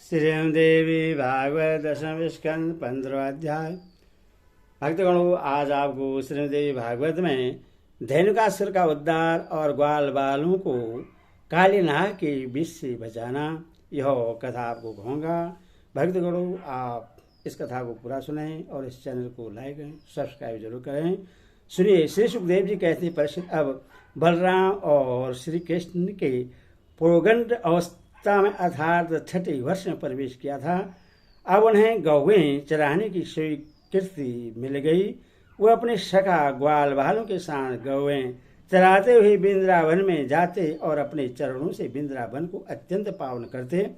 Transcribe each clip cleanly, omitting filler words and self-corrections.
श्रीदेवी भागवत दशम स्कंद 15वां अध्याय। भक्तगणों, आज आपको श्रीदेवी भागवत में धेनुकासुर का उद्धार और ग्वाल बालों को काली नाग के विष से बचाना, यह कथा आपको कहूँगा। भक्तगणों, आप इस कथा को पूरा सुनें और इस चैनल को लाइक सब्सक्राइब जरूर करें। सुनिए, श्री सुखदेव जी कहते हैं, परिषद अब बलराम और श्री कृष्ण के पुरोगंड अवस्था में अर्थात 6ठे वर्ष में प्रवेश किया था। अब उन्हें गौवें चराने की स्वीकृति मिल गई। वो अपने सखा ग्वाल बालों के साथ गौवें चराते हुए वृंदावन में जाते और अपने चरणों से वृंदावन को अत्यंत पावन करते।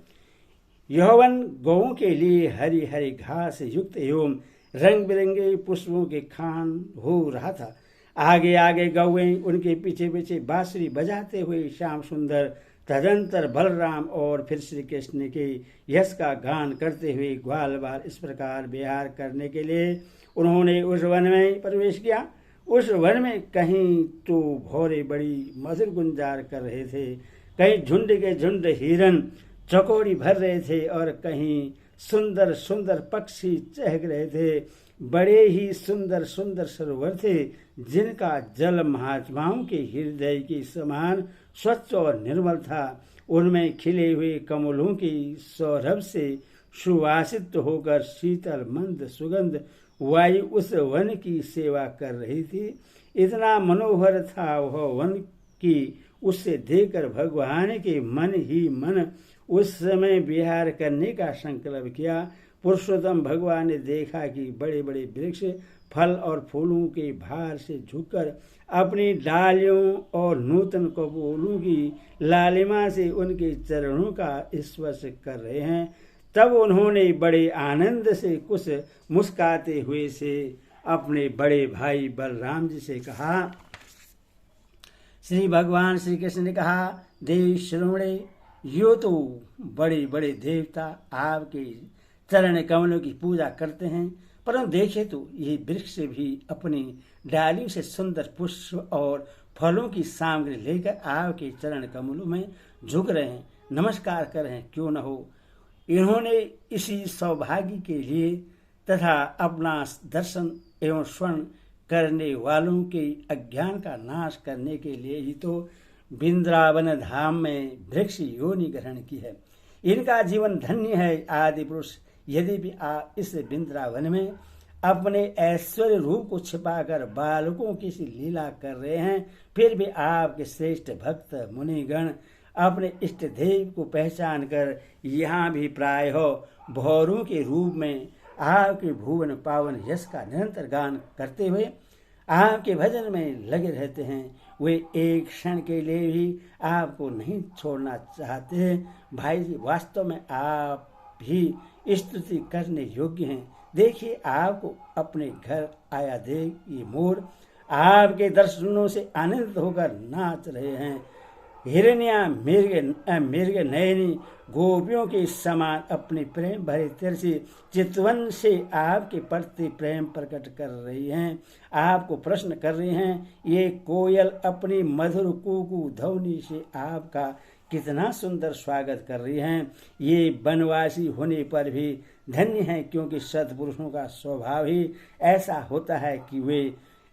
यौवन गौओं के लिए हरी हरी घास युक्त एवं रंग बिरंगे पुष्पों के खान हो रहा था। आगे आगे गौएं, उनके पीछे पीछे बांसुरी बजाते हुए श्याम सुंदर, तदंतर बलराम और फिर श्री कृष्ण के यश का गान करते हुए ग्वाल बाल इस प्रकार विहार करने के लिए उन्होंने उस वन में प्रवेश किया। उस वन में कहीं तो भौरे बड़ी मधुर गुंजार कर रहे थे, कहीं झुंड के झुंड हिरन चकोरी भर रहे थे और कहीं सुंदर सुंदर पक्षी चहक रहे थे। बड़े ही सुंदर सुंदर सरोवर थे, जिनका जल महात्माओं के हृदय के समान स्वच्छ और निर्मल था। उनमें खिले हुए कमलों की सौरभ से सुवासित होकर शीतल मंद सुगंध वायु उस वन की सेवा कर रही थी। इतना मनोहर था वह वन कि उससे देखकर भगवान के मन ही मन उस समय विहार करने का संकल्प किया। पुरुषोत्तम भगवान ने देखा कि बड़े बड़े वृक्ष फल और फूलों के भार से झुककर अपनी डालियों और नूतन कपोलों की लालिमा से उनके चरणों का स्पर्श कर रहे हैं। तब उन्होंने बड़े आनंद से कुछ मुस्काते हुए से अपने बड़े भाई बलराम जी से कहा। श्री भगवान श्री कृष्ण ने कहा, देव श्रोमणे, यो तो बड़े बड़े देवता आपके चरण कमलों की पूजा करते हैं, परंतु देखे तो ये वृक्ष भी अपनी डालियों से सुंदर पुष्प और फलों की सामग्री लेकर आपके चरण कमलों में झुक रहे हैं, नमस्कार कर रहे हैं। क्यों न हो, इन्होंने इसी सौभाग्य के लिए तथा अपना दर्शन एवं स्वर्ण करने वालों के अज्ञान का नाश करने के लिए ही तो वृंदावन धाम में वृक्ष योनि ग्रहण की है। इनका जीवन धन्य है। आदि पुरुष यदि भी आप इस वृंदावन में अपने ऐश्वर्य रूप को छिपाकर बालकों की सी लीला कर रहे हैं, फिर भी आपके श्रेष्ठ भक्त मुनिगण अपने इष्ट देव को पहचान कर यहाँ भी प्राय हो भौरों के रूप में आपके भुवन पावन यश का निरंतर गान करते हुए आपके भजन में लगे रहते हैं। वे एक क्षण के लिए भी आपको नहीं छोड़ना चाहते। भाई जी, वास्तव में आप भी स्तुति करने योग्य हैं। देखिए, आपको अपने घर आया देख ये मोर आपके दर्शनों से आनंदित होकर नाच रहे हैं। हिरण्या मृग नयनी गोपियों के समान अपने प्रेम भरे तिरछी चितवन से आपके प्रति प्रेम प्रकट कर रही हैं। आपको प्रश्न कर रही हैं। ये कोयल अपनी मधुर कूकू ध्वनि से आपका कितना सुंदर स्वागत कर रही हैं। ये वनवासी होने पर भी धन्य हैं, क्योंकि सत्पुरुषों का स्वभाव ही ऐसा होता है कि वे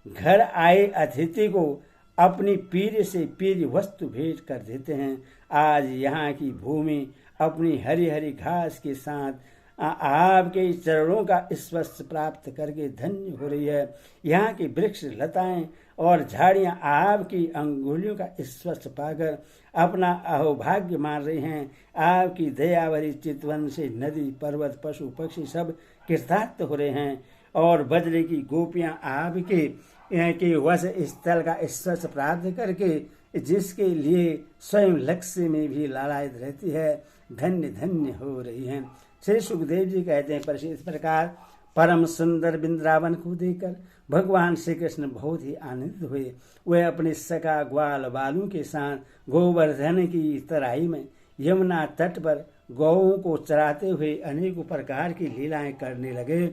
घर आए अतिथि को अपनी पीर से पीर वस्तु भेंट कर देते हैं। आज यहाँ की भूमि अपनी हरी हरी घास के साथ आपके चरणों का स्पर्श प्राप्त करके धन्य हो रही है। यहाँ की वृक्ष लताएं और झाड़ियाँ आपकी अंगुलियों का स्पर्श पाकर अपना अहोभाग्य मान रही हैं। आपकी दयावरी चितवन से नदी पर्वत पशु पक्षी सब कृतार्थ हो रहे हैं और बजरे की गोपियाँ आपके के वश स्थल का स्पर्श प्राप्त करके जिसके लिए स्वयं लक्ष्य में भी लालायित रहती है, धन्य धन्य हो रही हैं। श्री सुखदेव जी कहते हैं, पर इस प्रकार परम सुंदर वृंदावन को देखकर भगवान श्री कृष्ण बहुत ही आनंदित हुए। वे अपने सखा ग्वाल बालों के साथ गोवर्धन की तराई में यमुना तट पर गौओं को चराते हुए अनेकों प्रकार की लीलाएं करने लगे।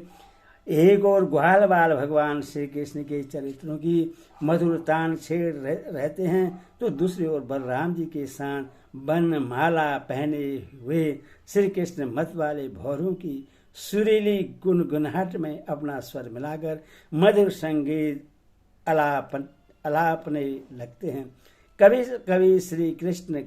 एक और ग्वाल बाल भगवान श्री कृष्ण के चरित्रों की मधुर तान छेड़ रहते हैं, तो दूसरी ओर बलराम जी के साथ वन माला पहने हुए श्री कृष्ण मत वाले भौरों की सुरीली गुनगुनाहट में अपना स्वर मिलाकर मधुर संगीत अलापने लगते हैं। कभी कभी श्री कृष्ण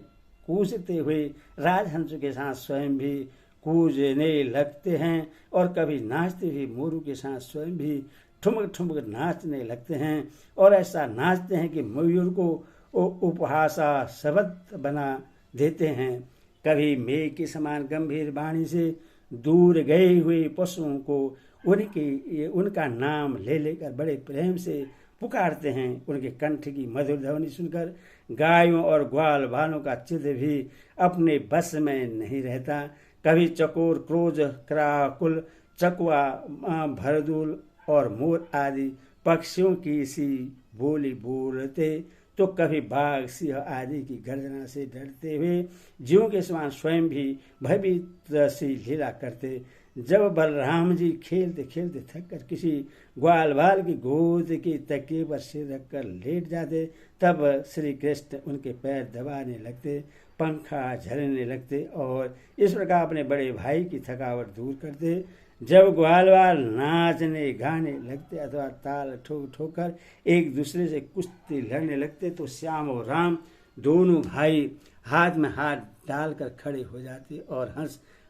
कूजते हुए राजहंसों के साथ स्वयं भी कूजने लगते हैं और कभी नाचते हुए मोरू के साथ स्वयं भी ठुमक ठुमक नाचने लगते हैं और ऐसा नाचते हैं कि मयूर को उपहासा शब्द बना देते हैं। कभी मेघ के समान गंभीर वाणी से दूर गए हुए पशुओं को उनका नाम ले लेकर बड़े प्रेम से पुकारते हैं। उनके कंठ की मधुर ध्वनि सुनकर गायों और ग्वाल बालों का चित्त भी अपने बस में नहीं रहता। कभी चकोर, क्रोध, क्राकुल, चकवा, भरदूल और मोर आदि पक्षियों की सी बोली बोलते, तो कभी बाघ, सिंह आदि की गर्जना से डरते हुए जीवों के समान स्वयं भी भयभीत सी लीला करते। जब बलराम जी खेलते खेलते थक कर किसी ग्वाल बाल की गोद की तकिए पर सिर रखकर लेट जाते, तब श्री कृष्ण उनके पैर दबाने लगते, पंखा झलने लगते और इस प्रकार अपने बड़े भाई की थकावट दूर करते। जब ग्वाल बाल नाचने गाने लगते अथवा ताल ठोक ठोक कर एक दूसरे से कुश्ती लड़ने लगते, तो श्याम और राम दोनों भाई हाथ में हाथ डालकर खड़े हो जाते और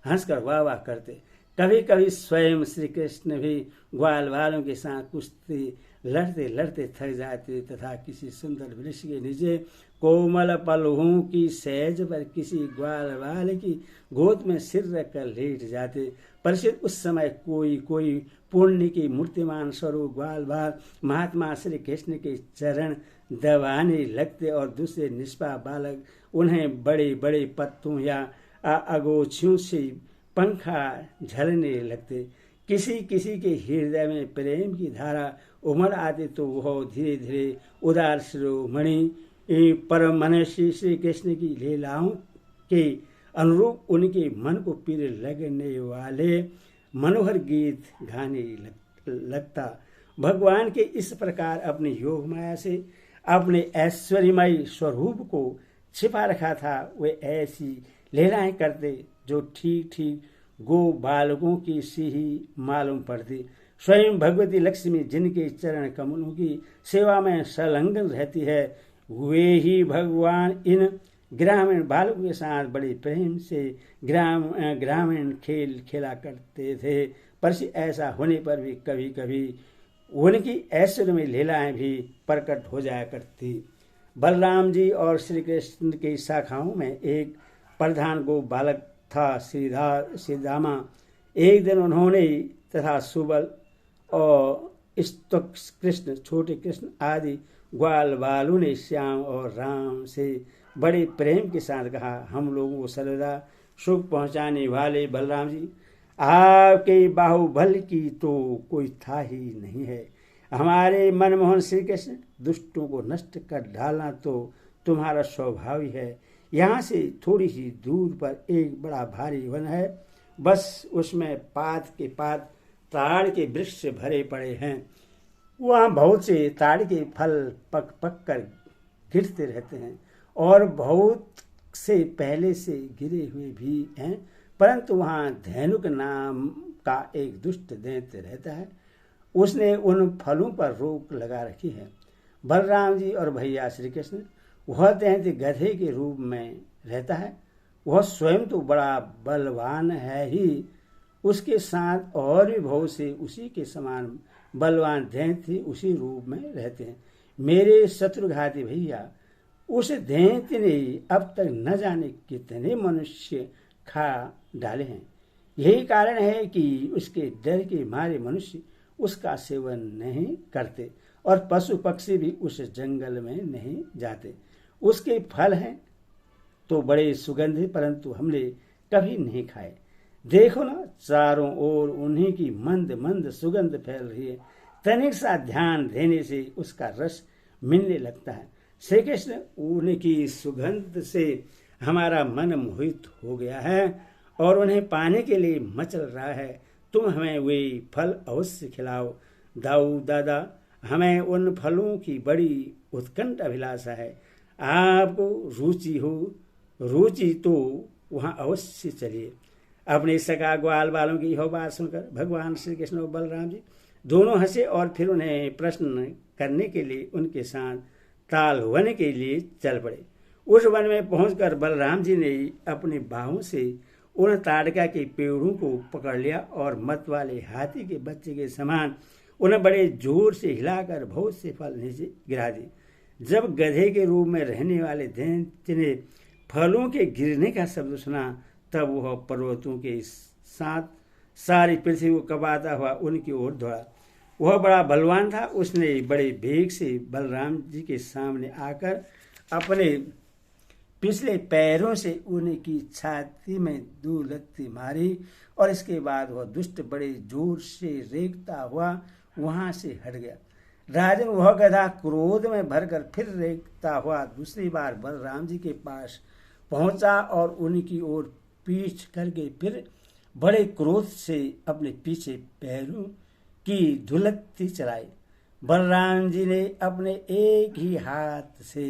हंस कर वाह वाह करते। कभी कभी स्वयं श्री कृष्ण भी ग्वाल बालों के साथ कुश्ती लड़ते लड़ते थक जाते तथा किसी सुंदर वृक्ष के नीचे कोमल पलहों की सहज पर किसी ग्वाल बाल की गोद में सिर रखकर लेट जाते। परिचित उस समय कोई कोई पुण्य की मूर्तिमान स्वरूप ग्वाल बाल महात्मा श्री कृष्ण के चरण दबाने लगते और दूसरे निष्पा बालक उन्हें बड़े बड़े पत्तों या अगोछियों से पंखा झलने लगते। किसी किसी के हृदय में प्रेम की धारा उमड़ आती, तो वह धीरे धीरे उदार शिरोमणि परम मनस्वी श्री कृष्ण की लीलाओं के अनुरूप उनके मन को पीर लगने वाले मनोहर गीत गाने लगता। भगवान के इस प्रकार अपने योग माया से अपने ऐश्वर्यमय स्वरूप को छिपा रखा था। वे ऐसी लीलाएं करते जो ठीक ठीक गो बालकों की सी ही मालूम पड़ती। स्वयं भगवती लक्ष्मी जिनके चरण कमलों की सेवा में संलग्न रहती है, वे ही भगवान इन ग्रामीण बालकों के साथ बड़े प्रेम से ग्रामीण खेल खेला करते थे। पर ऐसा होने पर भी कभी कभी उनकी ऐश्वर्य में लीलाएं भी प्रकट हो जाया करती। बलराम जी और श्री कृष्ण की शाखाओं में एक प्रधान गो बालक था, श्रीदामा। एक दिन उन्होंने तथा सुबल और स्तुक कृष्ण, छोटे कृष्ण आदि ग्वाल बालों ने श्याम और राम से बड़े प्रेम के साथ कहा, हम लोगों को सर्वदा सुख पहुंचाने वाले बलराम जी, आपके बाहुबल की तो कोई था ही नहीं है। हमारे मनमोहन श्री कृष्ण, दुष्टों को नष्ट कर डालना तो तुम्हारा स्वभाव ही है। यहाँ से थोड़ी ही दूर पर एक बड़ा भारी वन है, बस उसमें पात के पात ताड़ के वृक्ष से भरे पड़े हैं। वहाँ बहुत से ताड़ के फल पक पक कर गिरते रहते हैं और बहुत से पहले से गिरे हुए भी हैं, परंतु वहाँ धेनुक नाम का एक दुष्ट दैत्य रहता है। उसने उन फलों पर रोक लगा रखी है। बलराम जी और भैया श्री कृष्ण, वह दैत्य गधे के रूप में रहता है। वह स्वयं तो बड़ा बलवान है ही, उसके साथ और भी बहुत से उसी के समान बलवान दैत्य उसी रूप में रहते हैं। मेरे शत्रुघाती भैया, उस दैत्य ने अब तक न जाने कितने मनुष्य खा डाले हैं। यही कारण है कि उसके डर के मारे मनुष्य उसका सेवन नहीं करते और पशु पक्षी भी उस जंगल में नहीं जाते। उसके फल हैं तो बड़े सुगंधित, परंतु हमने कभी नहीं खाए। देखो ना, चारों ओर उन्हीं की मंद मंद सुगंध फैल रही है। तनिक सा ध्यान देने से उसका रस मिलने लगता है। श्री कृष्ण, उनकी सुगंध से हमारा मन मोहित हो गया है और उन्हें पाने के लिए मचल रहा है। तुम हमें वे फल अवश्य खिलाओ। दाऊ दादा, हमें उन फलों की बड़ी उत्कंठ अभिलाषा है। आपको रुचि तो वहाँ अवश्य चलिए। अपने सगा ग्वाल वालों की यह बात सुनकर भगवान श्री कृष्ण और बलराम जी दोनों हंसे और फिर उन्हें प्रश्न करने के लिए उनके साथ ताल होने के लिए चल पड़े। उस वन में पहुंचकर बलराम जी ने अपने बाहों से उन ताड़का के पेड़ों को पकड़ लिया और मत वाले हाथी के बच्चे के समान उन्हें बड़े जोर से हिलाकर बहुत से फल नीचे गिरा दिए। जब गधे के रूप में रहने वाले दैत्य ने फलों के गिरने का शब्द सुना, तब वह पर्वतों के साथ सारी पृथ्वी को कबाता हुआ उनकी ओर दौड़ा। वह बड़ा बलवान था। उसने बड़े वेग से बलराम जी के सामने आकर अपने पिछले पैरों से उनकी छाती में 2 लत्ती मारी और इसके बाद वह दुष्ट बड़े जोर से रेंगता हुआ वहां से हट गया। राजन, वह गधा क्रोध में भरकर फिर रेंगता हुआ दूसरी बार बलराम जी के पास पहुंचा और उनकी ओर पीठ करके फिर बड़े क्रोध से अपने पीछे पैरों की धुलत्ती चलाई। बलराम जी ने अपने एक ही हाथ से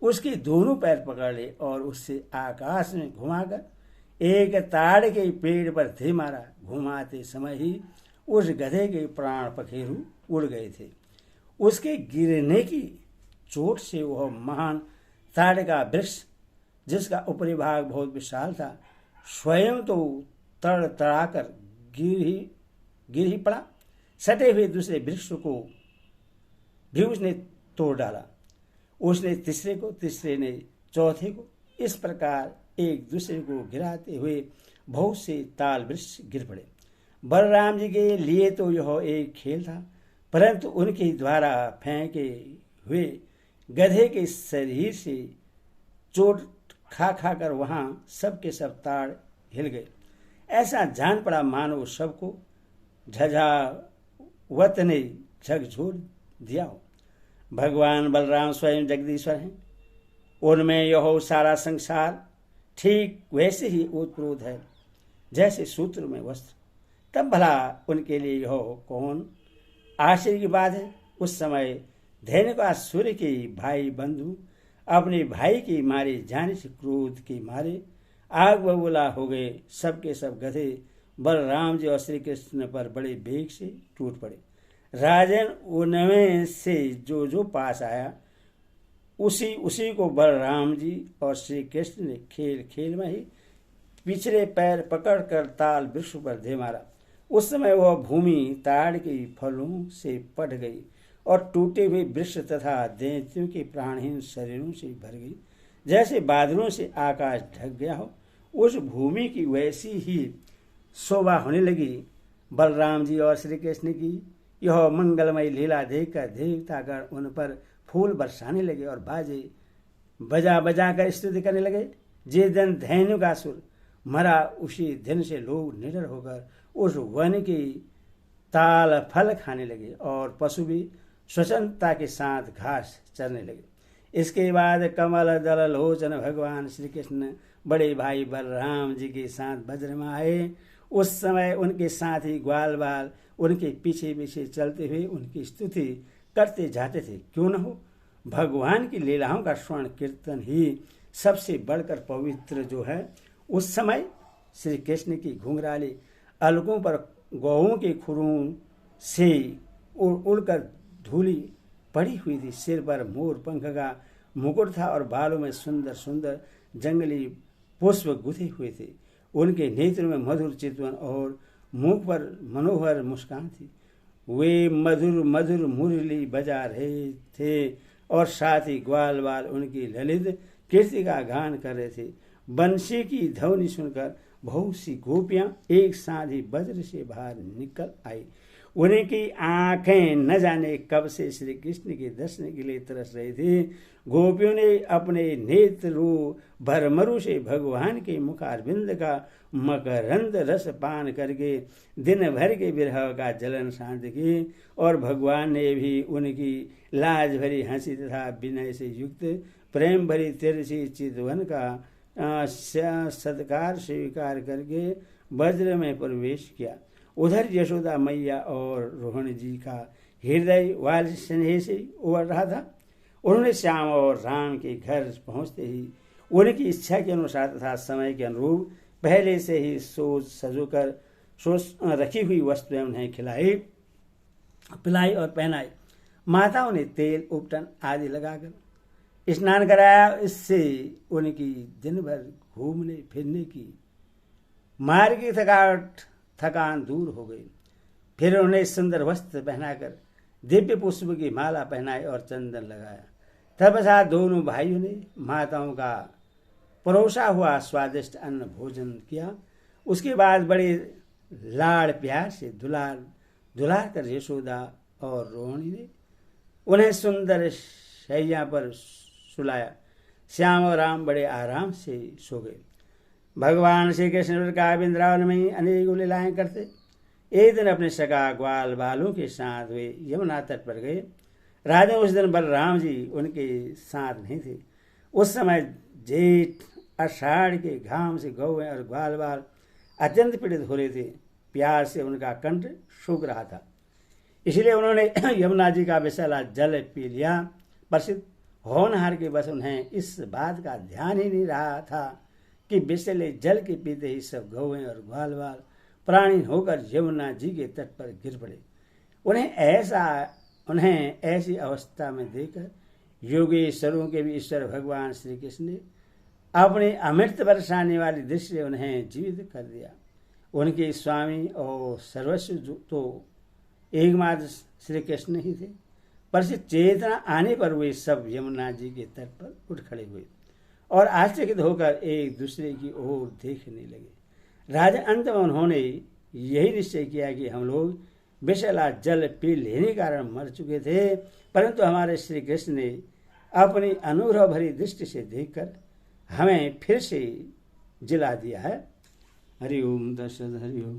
उसके दोनों पैर पकड़ लिए और उससे आकाश में घुमाकर एक ताड़ के पेड़ पर दे मारा। घुमाते समय ही उस गधे के प्राण पखेरु उड़ गए थे। उसके गिरने की चोट से वह महान ताड़ का वृक्ष, जिसका ऊपरी भाग बहुत विशाल था, स्वयं तो तड़तड़ाकर गिर ही पड़ा। सटे हुए दूसरे वृक्ष को भी उसने तोड़ डाला। उसने तीसरे को, तीसरे ने चौथे को, इस प्रकार एक दूसरे को गिराते हुए बहुत से ताल वृक्ष गिर पड़े। बलराम जी के लिए तो यह एक खेल था, परंतु उनके द्वारा फेंके हुए गधे के शरीर से चोट खा कर वहां सब के सब ताड़ हिल गए। ऐसा जान पड़ा मानो सबको झझावत ने झकझोर दिया हो। भगवान बलराम स्वयं जगदीश्वर हैं। उनमें यह सारा संसार ठीक वैसे ही ओतप्रोत है जैसे सूत्र में वस्त्र। तब भला उनके लिए यह कौन आश्चर्य की बात है। उस समय धैन्यका सूर्य के भाई बंधु अपने भाई के मारे जाने से क्रोध के मारे आग बबूला हो गए। सबके सब गधे बलराम जी और श्री कृष्ण पर बड़े वेग से टूट पड़े। राजन, उनमें से जो पास आया उसी को बलराम जी और श्री कृष्ण ने खेल में ही पिछले पैर पकड़कर ताल वृक्ष पर दे मारा। उस समय वह भूमि ताड़ के फलों से पट गई और टूटे हुए वृक्ष तथा दैत्यों के प्राणहीन शरीरों से भर गई। जैसे बादलों से आकाश ढक गया हो, उस भूमि की वैसी ही शोभा होने लगी। बलराम जी और श्री कृष्ण की यह मंगलमय लीला देखकर देवतागण उन पर फूल बरसाने लगे और बाजे बजा कर स्तुति करने लगे। जिस दिन धैन्यकासुर मरा, उसी दिन से लोग निडर होकर उस वन की ताल फल खाने लगे और पशु भी स्वतंत्रता के साथ घास चरने लगे। इसके बाद कमल दल लोचन भगवान श्री कृष्ण बड़े भाई बलराम जी के साथ वज्र में आए। उस समय उनके साथ ही ग्वाल बाल उनके पीछे पीछे चलते हुए उनकी स्तुति करते जाते थे। क्यों न हो, भगवान की लीलाओं का श्रवण कीर्तन ही सबसे बढ़कर पवित्र जो है। उस समय श्री कृष्ण की घुंघराली अलकों पर गौओं के खुरों से उड़कर धूली पड़ी हुई थी। सिर पर मोर पंख का मुकुट था और बालों में सुंदर सुंदर जंगली पुष्प गुथे हुए थे। उनके नेत्र में मधुर चितवन और मुख पर मनोहर मुस्कान थी। वे मधुर मधुर मुरली बजा रहे थे और साथ ही ग्वाल बाल उनकी ललित कीर्ति का गान कर रहे थे। बंसी की ध्वनि सुनकर बहुत सी गोपियां एक साथ ही वज्र से बाहर निकल आई। उनकी आंखें न जाने कब से श्री कृष्ण के दर्शन के लिए तरस रही थी। गोपियों ने अपने नेत्र भरमरु से भगवान के मुखारविंद का मकरंद रस पान करके दिन भर के विरह का जलन शांत की और भगवान ने भी उनकी लाज भरी हंसी तथा विनय से युक्त प्रेम भरी तिरछी चितवन का सत्कार स्वीकार करके वज्र में प्रवेश किया। उधर यशोदा मैया और रोहिणी जी का हृदय वाल स्नेह से उबल रहा था। उन्होंने श्याम और राम के घर पहुंचते ही उनकी इच्छा के अनुसार तथा समय के अनुरूप पहले से ही सोच रखी हुई वस्तुएं उन्हें खिलाई, पिलाई और पहनाई। माताओं ने तेल, उपटन आदि लगाकर स्नान कराया। इससे उनकी दिन भर घूमने फिरने की मार्ग की थकान दूर हो गई। फिर उन्हें सुंदर वस्त्र पहनाकर दिव्य पुष्प की माला पहनाई और चंदन लगाया। तत्पश्चात दोनों भाइयों ने माताओं का परोसा हुआ स्वादिष्ट अन्न भोजन किया। उसके बाद बड़े लाड़ प्यार से दुलार कर यशोदा और रोहिणी ने उन्हें सुंदर शैया पर सुलाया। श्याम और राम बड़े आराम से सो गए। भगवान श्री कृष्ण का वृंदावन में अनेक लीलाएं करते। एक दिन अपने सगा ग्वाल बालों के साथ वे यमुना तट पर गए। राजा उस दिन बलराम जी उनके साथ नहीं थे। उस समय जेठ आषाढ़ के घाम से गौएं और ग्वाल बाल अत्यंत पीड़ित हो रहे थे। प्यार से उनका कंठ सूख रहा था, इसलिए उन्होंने यमुना जी का विषैला जल पी लिया। प्रसिद्ध होनहार के बस उन्हें इस बात का ध्यान ही नहीं रहा था कि विषैले जल के पीते ही सब गौएं और ग्वाल बाल प्राणी होकर यमुना जी के तट पर गिर पड़े। उन्हें ऐसी अवस्था में देखकर योगेश्वरों के भी ईश्वर भगवान श्री कृष्ण ने अपने अमृत बरसाने वाली दृष्टि से उन्हें जीवित कर दिया। उनके स्वामी और सर्वस्व तो एकमात्र श्री कृष्ण ही थे, पर से चेतना आने पर वे सब यमुना जी के तट पर उठ खड़े हुए और आश्चर्यचकित होकर एक दूसरे की ओर देखने लगे। राजा अंत में उन्होंने यही निश्चय किया कि हम लोग विषैला जल पी लेने के कारण मर चुके थे, परंतु हमारे श्री कृष्ण ने अपनी अनुग्रह भरी दृष्टि से देखकर हमें फिर से जिला दिया है। हरि ओम तत्सत। हरि ओम।